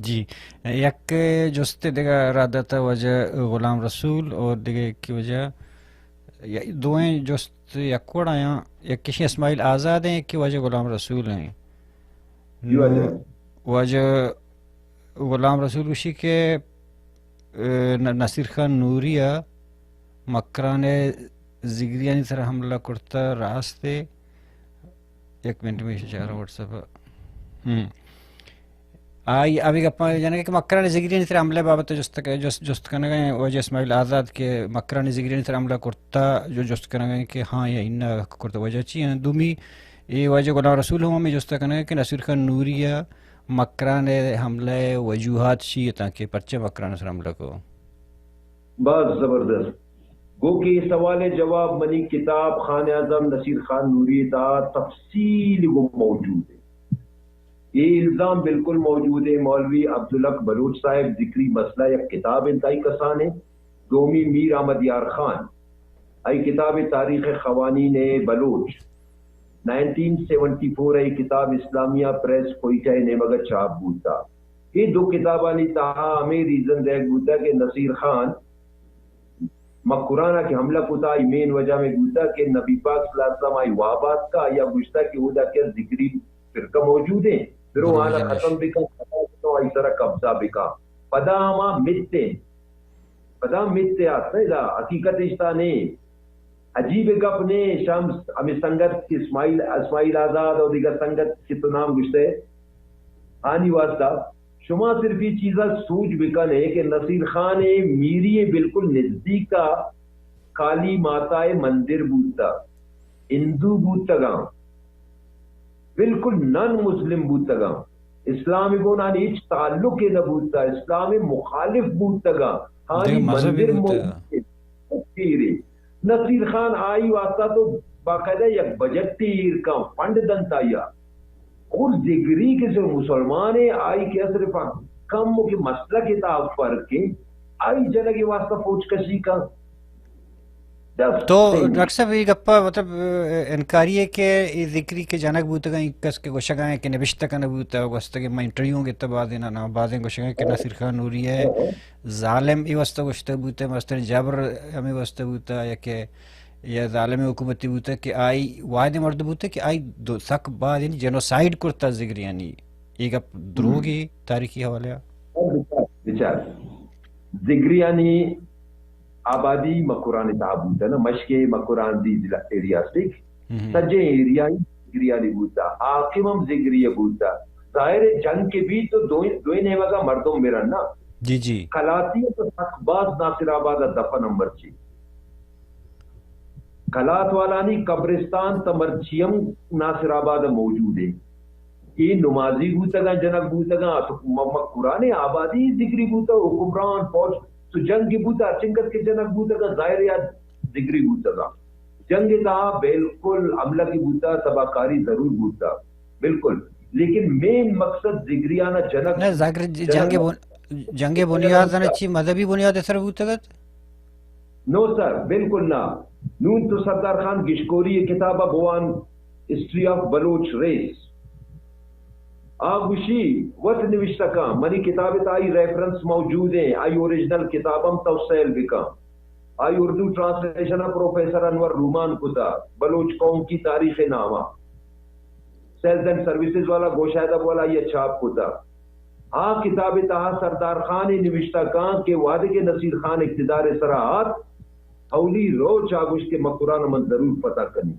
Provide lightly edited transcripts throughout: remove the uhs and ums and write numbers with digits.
جی، یک جست دیگه رادت وجه غلام رسول اور دیگه کی وجہ دوئیں جست یک وڑ آیا، یک کشی اسماعیل آزاد ہیں، ایک کی وجہ غلام رسول ہیں. کی نو وجہ؟ وجہ غلام رسول وشی کے نصیر خان نوریہ مکران زگریانی طرح حملہ کرتا راستے. ایک منٹ میں اشارہ واٹس ایپ آئی ابھی گپا جانا کہ مکران زگریانی طرح حملہ بابت جست کرنے گئے وجہ اسماعیل آزاد کے مکران زگریانی طرح حملہ کرتا جو جست کرنے گئے کہ ہاں یہ انہا کرتا وجہ چی دومی یہ وجہ غلام رسول ہوں میں جست کرنے گئے کہ نصیر خان نوریہ مکران حملہ وجوہات چی تاکہ پرچے مکران سر حملہ کو. بس زبردست. گو کہ سوال جواب منی کتاب خان اعظم نصیر خان نوری تا تفصیل وہ موجود ہے. یہ الزام بالکل موجود ہے. مولوی عبدالحق بلوچ صاحب ذکری مسئلہ یک کتاب انتہائی کسان ہے. دومی میر احمد یار خان ای کتاب تاریخ قوانین بلوچ 1974 ای کتاب اسلامیہ پریس کوئٹہ نے مگر چھاپ بوتا. یہ دو کتابانی تاہا ہمیں ریزن دیکھ بوتا کہ نصیر خان مکرانہ کے حملہ کتا مین وجہ میں گوتا کہ نبی پاک صلی اللہ علیہ وسلم آئی وابات کا یا گشتہ کی ہودا کیا ذکری فرقہ موجود ہیں پھر وہ آنا ختم بکا آئی سرہ قبضہ بکا پدا ہما پدا متے آتا ہے دا حقیقت اشتا نہیں عجیب گپ نے شمس ہمیں سنگت کی اسماعیل آزاد اور دیگر سنگت کی تو نام گشتے آنی واسطہ شما صرف یہ چیزہ سوچ بکن ہے کہ نصیر خان میری بالکل نزدیک کا کالی ماتا مندر بوتا ہندو بوتگاں بالکل نن مسلم بوتگاں اسلامی گونان ایچ تعلق نہ بوتا اسلام مخالف بوتگاں ہانی مندر موجود. نصیر خان آئی واسطہ تو باقاعدہ یک بجٹ تیر کا فنڈ دنتا یا اور زگری کے جو مسلمان ہیں آئی کے صرف کم کی مسئلہ کتاب فرق کے آئی جنہ کے واسطہ فوج کشی کا. تو ڈاکٹر صاحب یہ گپا مطلب انکاری ہے کہ یہ ذکری کے جانک بوتا گئیں کس کے گوشگائیں کہ نبشتہ کا نبوتا واسطہ کہ میں انٹرویوں کے تبا دینا نا بعضیں گوشگائیں کہ نصیر خان نوری ہے ظالم ای واسطہ گوشتہ بوتا مستر جابر ہمیں واسطہ بوتا یا کہ یا ظالم حکومتی بوتا کہ آئی واحد مرد بوتا کہ آئی دو سک بعد یعنی جنوسائیڈ کرتا ذکری یعنی یہ گپ دروگی تاریخی حوالے بچار ذکری یعنی آبادی مکران تحاب بوتا نا مشک مکران دی ایریا سٹک سجے ایریا ہی زگریانی بوتا حاکم ہم زگری بوتا ظاہر جنگ کے بھی تو دوئی نیوہ کا مردوں میرا نا جی جی کلاتی تو سکباز ناصر آباد دفع نمبر چی کلات والانی قبرستان تمرچیم ناصر آباد موجود ہے. یہ نمازی بوتا گا جنک بوتا گا مکران آبادی ذکری بوتا حکمران فوج تو جنگ کی بوتا چنگت کے جنک بوتا گا ظاہر یا ذکری بوتا گا جنگ تا بالکل عملہ کی بوتا تباکاری ضرور بوتا بالکل لیکن مین مقصد ذکریانہ جنک جنگ بنیاد اچھی مذہبی بنیاد اثر بوتا گا نو سر بالکل نہ نون تو سردار خان گشکوری یہ کتابہ بوان ہسٹری آف بلوچ ریس آگوشی وقت نوشتہ کا منی کتابت آئی ریفرنس موجود ہیں آئی اوریجنل کتابم توسیل بکا آئی اردو ٹرانسلیشن پروفیسر انور رومان کتا بلوچ قوم کی تاریخ نامہ سیلز اینڈ سروسز والا گوشیدہ والا یہ چھاپ کتا. ہاں کتاب تہا سردار خان نوشتہ کان کے وعدے کے نصیر خان اقتدار سراحات اولی رو چاگوش کے مکران من ضرور پتہ کرنی.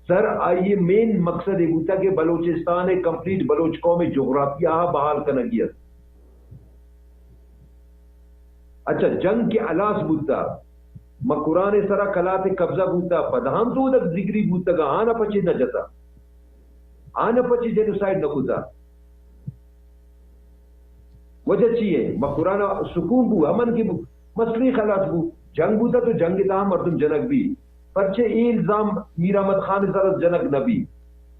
سر آئیے مین مقصد یہ ہوتا کہ بلوچستان کمپلیٹ بلوچ قوم جغرافیہ بحال کنگیت. اچھا جنگ کے علاس بوتا مکران سرا کلات قبضہ بوتا پدہم تو ادھر ذکری بوتا گا آنا پچی نہ جتا آنا پچی جنوسائیڈ نہ کتا وجہ چیئے مکران سکون بو امن کی بو مسئلہ خلاص بو جنگ بوتا تو جنگ تا مردم جنک بھی پرچے ای الزام میر احمد خان سر جنک نبی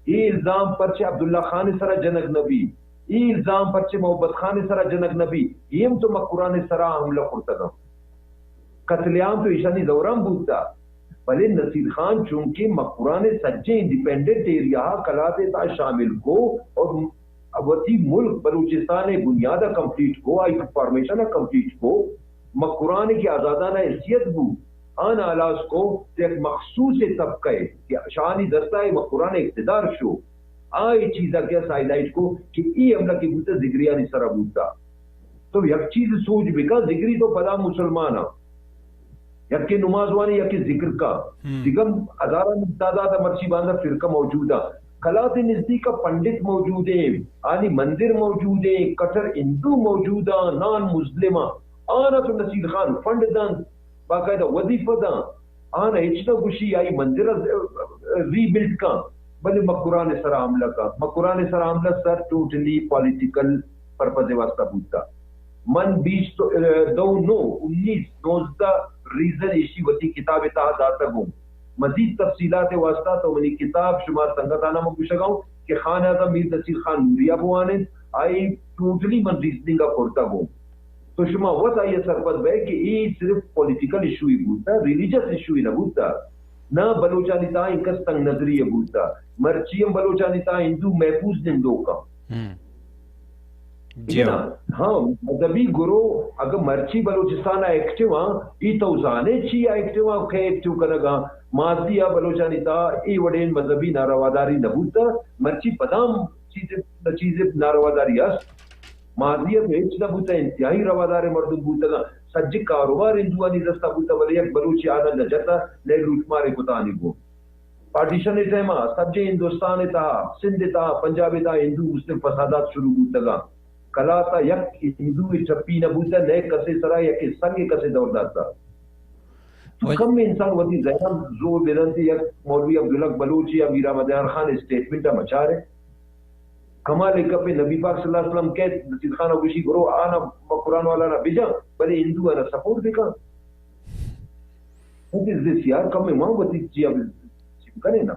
ای الزام پرچے عبداللہ خان سر جنک نبی ای الزام پرچے محبت خان سر جنک نبی یم تو مکران سرا حملہ کرتا گا قتل عام تو ایشانی دوران بوتا بلے نصیر خان چونکہ مکران سجے انڈیپینڈنٹ ایریا کلاتے تا شامل کو اور وتی ملک بلوچستان بنیادہ کمپلیٹ کو آئی فارمیشن کمپلیٹ کو قرآن کی آزادانہ حیثیت بو آن آلاز کو ایک مخصوص طبقہ شانی دستہ قرآن اقتدار شو آئی چیزہ کیا سائلائٹ کو کہ ای عملہ کی بوتا ذکریانی سرہ بوتا تو یک چیز سوچ بکا ذکری تو پدا مسلمانا یک کے نماز وانی یک کے ذکر کا ذکر ہزارہ تعداد مرچی باندھا فرقہ موجودہ کلات نزدیک کا پنڈت موجود ہیں آنی مندر موجود ہیں کٹر ہندو موجودہ نان مسلمہ آنا تو نصیر خان فنڈ دن باقاعدہ وظیفہ دن آنا اچنا گوشی آئی مندر ری بلڈ کا بلے قرآن سر عاملہ کا قرآن سر عاملہ سر ٹوٹلی پولیٹیکل پرپز واسطہ بودتا من 19 ریزن ایشی وتی کتاب اتحاد آتا گوں مزید تفصیلات واسطہ تو منی کتاب شمار سنگتانہ میں پوچھا گاؤں کہ خان اعظم میر نصیر خان نوریا بوانے آئی ٹوٹلی من ریزننگ کا پورتا گوں تو شما وقت آئیے سرپت بے کہ یہ صرف پولیٹیکل ایشو ہی بولتا ریلیجس ایشو ہی نہ بولتا نہ بلوچانی تا انکس تنگ نظری بولتا مرچیم بلوچانی تا ہندو محفوظ نندو کا ہاں مذہبی گرو اگر مرچی بلوچستان ایکٹیو ہاں ای توزانے چی ایکٹیو ہاں کھے ایکٹیو کنگا ماضی بلوچانی تا ای وڈین مذہبی نارواداری نبوتا مرچی پدام چیزیں نارواداری ہے ماضی بیچ نہ بوتا انتہائی روادار مردم بوتا گا سجی کاروبار ہندوانی دستا بوتا ولی ایک بلوچی آدھا نجتا لے لوٹ مارے کتانی کو پارٹیشن ٹائمہ سب ہندوستان تا سندھ تا پنجاب تا ہندو مسلم فسادات شروع بوتا گا کلا تا یک ہندو چپی نہ بوتا نئے کسے سرا یک سنگ کسے دور داتا تو کم میں انسان وزی ذہن زور بیرنتی یک مولوی عبدالحق بلوچی یا میرا مدیان خان اسٹیٹمنٹا مچا رہے کمال ایک پہ نبی پاک صلی اللہ علیہ وسلم کہتے نصیر خان وشی کرو آنا قرآن والا نہ بجا بلے ہندو ہے سپورٹ دیکھا What is this یار کم میں وہاں وزی چیئے اب کرے نا